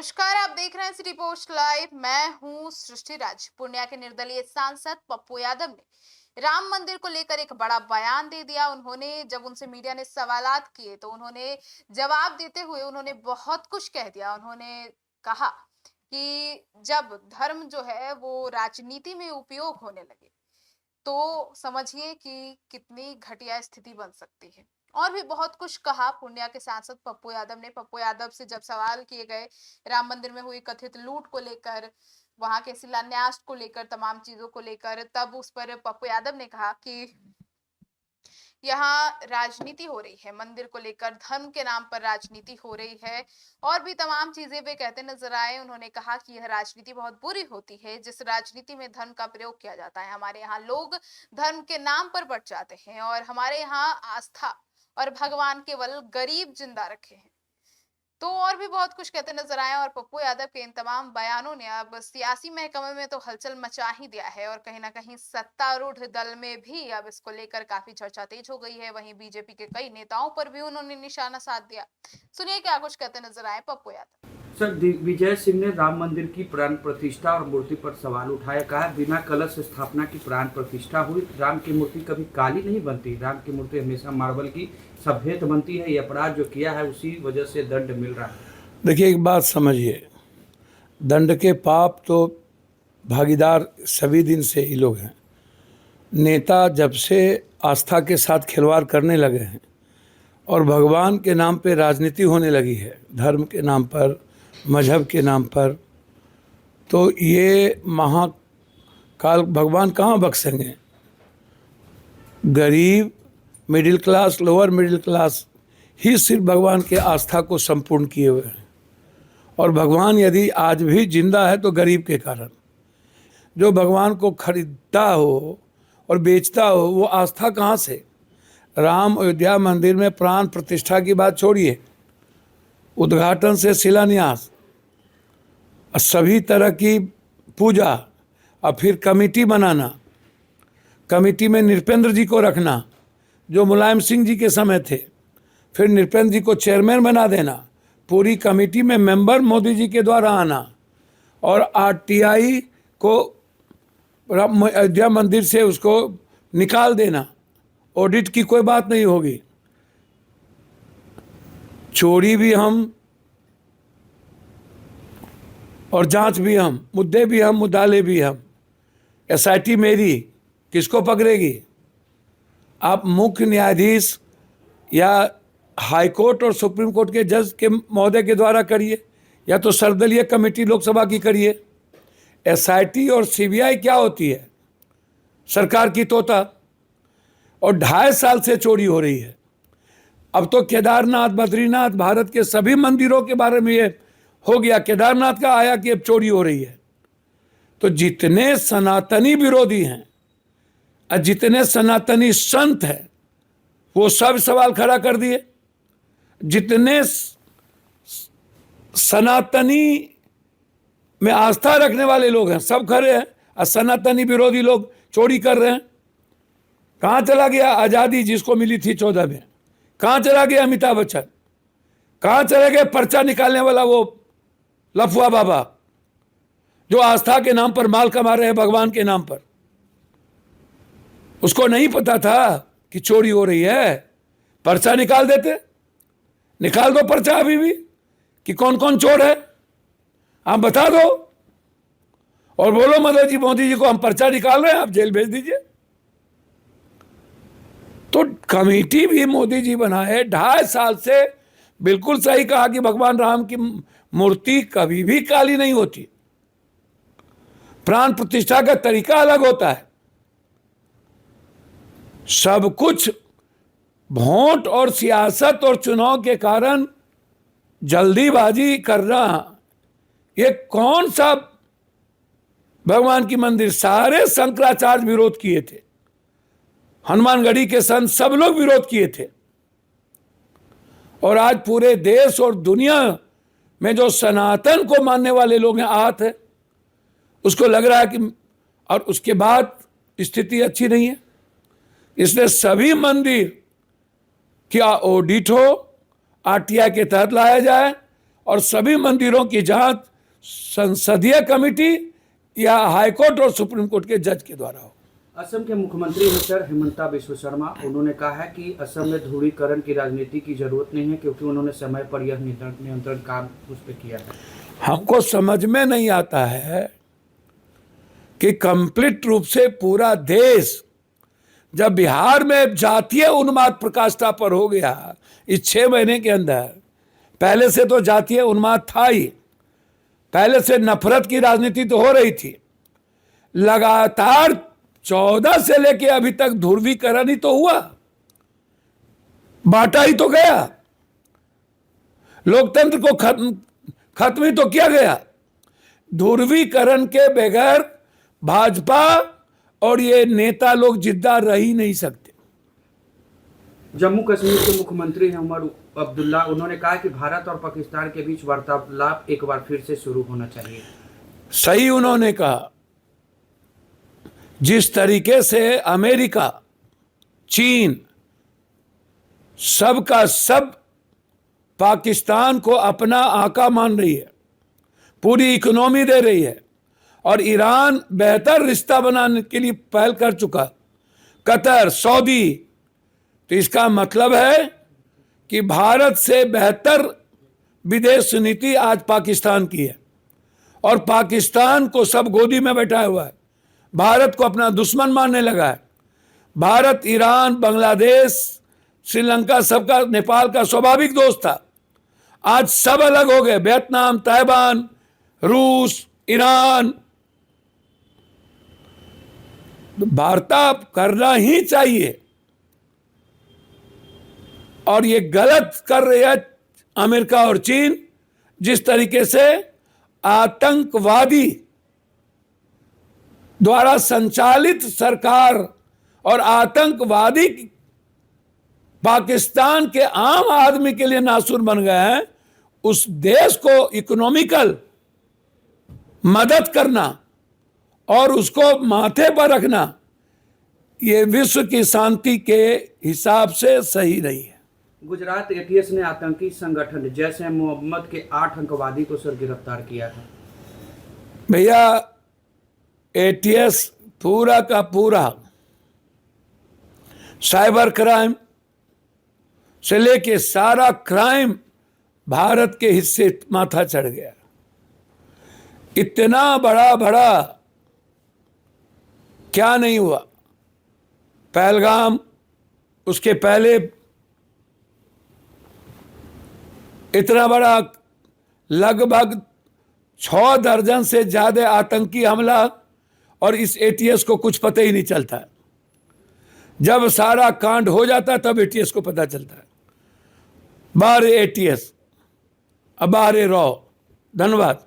नमस्कार, आप देख रहे हैं सिटी पोस्ट लाइव। मैं हूं सृष्टि राज। पूर्णिया के निर्दलीय सांसद पप्पू यादव ने राम मंदिर को लेकर एक बड़ा बयान दे दिया। उन्होंने जब उनसे मीडिया ने सवालात किए तो उन्होंने जवाब देते हुए उन्होंने बहुत कुछ कह दिया। उन्होंने कहा कि जब धर्म जो है वो राजनीति में उपयोग होने लगे तो समझिए कि कितनी घटिया स्थिति बन सकती है। और भी बहुत कुछ कहा पूर्णिया के सांसद पप्पू यादव ने। पप्पू यादव से जब सवाल किए गए राम मंदिर में हुई कथित लूट को लेकर, वहां के शिलान्यास को लेकर, तमाम चीजों को लेकर, तब उस पर पप्पू यादव ने कहा कि यहाँ राजनीति हो रही है, मंदिर को लेकर धर्म के नाम पर राजनीति हो रही है। और भी तमाम चीजें वे कहते नजर आए। उन्होंने कहा कि यह राजनीति बहुत बुरी होती है, जिस राजनीति में धर्म का प्रयोग किया जाता है। हमारे यहाँ लोग धर्म के नाम पर बढ़ जाते हैं और हमारे यहाँ आस्था और भगवान केवल गरीब जिंदा रखे हैं। तो और भी बहुत कुछ कहते नजर आए। और पप्पू यादव के इन तमाम बयानों ने अब सियासी महकमे में तो हलचल मचा ही दिया है और कहीं ना कहीं सत्तारूढ़ दल में भी अब इसको लेकर काफी चर्चा तेज हो गई है। वहीं बीजेपी के कई नेताओं पर भी उन्होंने निशाना साध दिया। सुनिए क्या कुछ कहते नजर आए पप्पू यादव। सर, दिग्विजय सिंह ने राम मंदिर की प्राण प्रतिष्ठा और मूर्ति पर सवाल उठाया। कहा बिना कलश स्थापना की प्राण प्रतिष्ठा हुई। राम की मूर्ति कभी काली नहीं बनती, राम की मूर्ति हमेशा मार्बल की सफेद बनती है। ये अपराध जो किया है उसी वजह से दंड मिल रहा है। देखिए, एक बात समझिए, दंड के पाप तो भागीदार सभी दिन से ही लोग हैं। नेता जब से आस्था के साथ खिलवाड़ करने लगे हैं और भगवान के नाम पे राजनीति होने लगी है, धर्म के नाम पर, मजहब के नाम पर, तो ये महाकाल भगवान कहाँ बख्शेंगे। गरीब, middle class, lower middle class ही सिर्फ भगवान के आस्था को संपूर्ण किए हुए हैं। और भगवान यदि आज भी जिंदा है तो गरीब के कारण। जो भगवान को खरीदता हो और बेचता हो वो आस्था कहाँ से। राम अयोध्या मंदिर में प्राण प्रतिष्ठा की बात छोड़िए, उद्घाटन से शिलान्यास, सभी तरह की पूजा, और फिर कमेटी बनाना, कमेटी में नृपेंद्र जी को रखना जो मुलायम सिंह जी के समय थे, फिर नृपेंद्र जी को चेयरमैन बना देना, पूरी कमेटी में मेंबर मोदी जी के द्वारा आना, और आरटीआई को अयोध्या मंदिर से उसको निकाल देना। ऑडिट की कोई बात नहीं होगी। चोरी भी हम और जांच भी हम, मुद्दे भी हम, मुद्दाले भी हम। एसआईटी मेरी, किसको पकड़ेगी। आप मुख्य न्यायाधीश या हाई कोर्ट और सुप्रीम कोर्ट के जज के महोदय के द्वारा करिए, या तो सर्वदलीय कमेटी लोकसभा की करिए। एसआईटी और सीबीआई क्या होती है, सरकार की तोता। और 2.5 साल से चोरी हो रही है। अब तो केदारनाथ, बद्रीनाथ, भारत के सभी मंदिरों के बारे में ये हो गया। केदारनाथ का आया कि अब चोरी हो रही है। तो जितने सनातनी विरोधी हैं और जितने सनातनी संत हैं वो सब सवाल खड़ा कर दिए। जितने सनातनी में आस्था रखने वाले लोग हैं सब खड़े हैं, और सनातनी विरोधी लोग चोरी कर रहे हैं। कहाँ चला गया आज़ादी जिसको मिली थी 14 में? कहाँ चला गया अमिताभ बच्चन? कहाँ चले गए पर्चा निकालने वाला वो लफुआ बाबा जो आस्था के नाम पर माल कमा रहे हैं, भगवान के नाम पर? उसको नहीं पता था कि चोरी हो रही है? पर्चा निकाल देते। निकाल दो पर्चा अभी भी कि कौन कौन चोर है, आप बता दो और बोलो मतलब जी मोदी जी को हम पर्चा निकाल रहे हैं, आप जेल भेज दीजिए। तो कमेटी भी मोदी जी बनाए। 2.5 साल से बिल्कुल सही कहा कि भगवान राम की मूर्ति कभी भी काली नहीं होती। प्राण प्रतिष्ठा का तरीका अलग होता है। सब कुछ वोट और सियासत और चुनाव के कारण जल्दीबाजी करना, ये कौन सा भगवान की मंदिर। सारे शंकराचार्य विरोध किए थे, हनुमानगढ़ी के संत सब लोग विरोध किए थे। और आज पूरे देश और दुनिया में जो सनातन को मानने वाले लोग हैं आहत है। उसको लग रहा है कि, और उसके बाद स्थिति अच्छी नहीं है। इसलिए सभी मंदिर क्या ऑडिट हो, आरटीआई के तहत लाया जाए और सभी मंदिरों की जांच संसदीय कमेटी या हाईकोर्ट और सुप्रीम कोर्ट के जज के द्वारा हो। असम के मुख्यमंत्री हैं सर हिमंता बिस्वा शर्मा। उन्होंने कहा है कि असम में ध्रुवीकरण की राजनीति की जरूरत नहीं है, क्योंकि उन्होंने समय पर यह नियंत्रण काम उस पर किया है। हमको समझ में नहीं आता है कि कंप्लीट रूप से पूरा देश जब बिहार में जातीय उन्माद प्रकाष्ठा पर हो गया इस 6 महीने के अंदर, पहले से तो जातीय उन्माद था ही, पहले से नफरत की राजनीति तो हो रही थी, लगातार 14 से लेके अभी तक ध्रुवीकरण ही तो हुआ, बांटा ही तो गया, लोकतंत्र को खत्म ही तो किया गया। ध्रुवीकरण के बगैर भाजपा और ये नेता लोग जिद्दा रह ही नहीं सकते। जम्मू कश्मीर के मुख्यमंत्री हैं उमर अब्दुल्ला। उन्होंने कहा कि भारत और पाकिस्तान के बीच वार्तालाप एक बार फिर से शुरू होना चाहिए। सही उन्होंने कहा। जिस तरीके से अमेरिका, चीन, सब का सब पाकिस्तान को अपना आका मान रही है, पूरी इकोनॉमी दे रही है, और ईरान बेहतर रिश्ता बनाने के लिए पहल कर चुका, कतर, सऊदी, तो इसका मतलब है कि भारत से बेहतर विदेश नीति आज पाकिस्तान की है, और पाकिस्तान को सब गोदी में बैठा हुआ है, भारत को अपना दुश्मन मानने लगा है। भारत ईरान, बांग्लादेश, श्रीलंका सबका, नेपाल का स्वाभाविक दोस्त था, आज सब अलग हो गए, वियतनाम, ताइवान, रूस, ईरान। वार्ता करना ही चाहिए, और ये गलत कर रहे हैं अमेरिका और चीन, जिस तरीके से आतंकवादी द्वारा संचालित सरकार और आतंकवादी पाकिस्तान के आम आदमी के लिए नासुर बन गए हैं। उस देश को इकोनॉमिकल मदद करना और उसको माथे पर रखना, ये विश्व की शांति के हिसाब से सही नहीं है। गुजरात एटीएस ने आतंकी संगठन जैश ए मोहम्मद के 8 आतंकवादी को सर गिरफ्तार किया था। भैया, एटीएस पूरा का पूरा साइबर क्राइम से लेके सारा क्राइम भारत के हिस्से माथा चढ़ गया। इतना बड़ा बड़ा क्या नहीं हुआ। पहलगाम, उसके पहले इतना बड़ा लगभग 6 दर्जन से ज्यादा आतंकी हमला, और इस एटीएस को कुछ पता ही नहीं चलता। जब सारा कांड हो जाता तब एटीएस को पता चलता है। बाहर एटीएस, अब बाहर रॉ। धन्यवाद।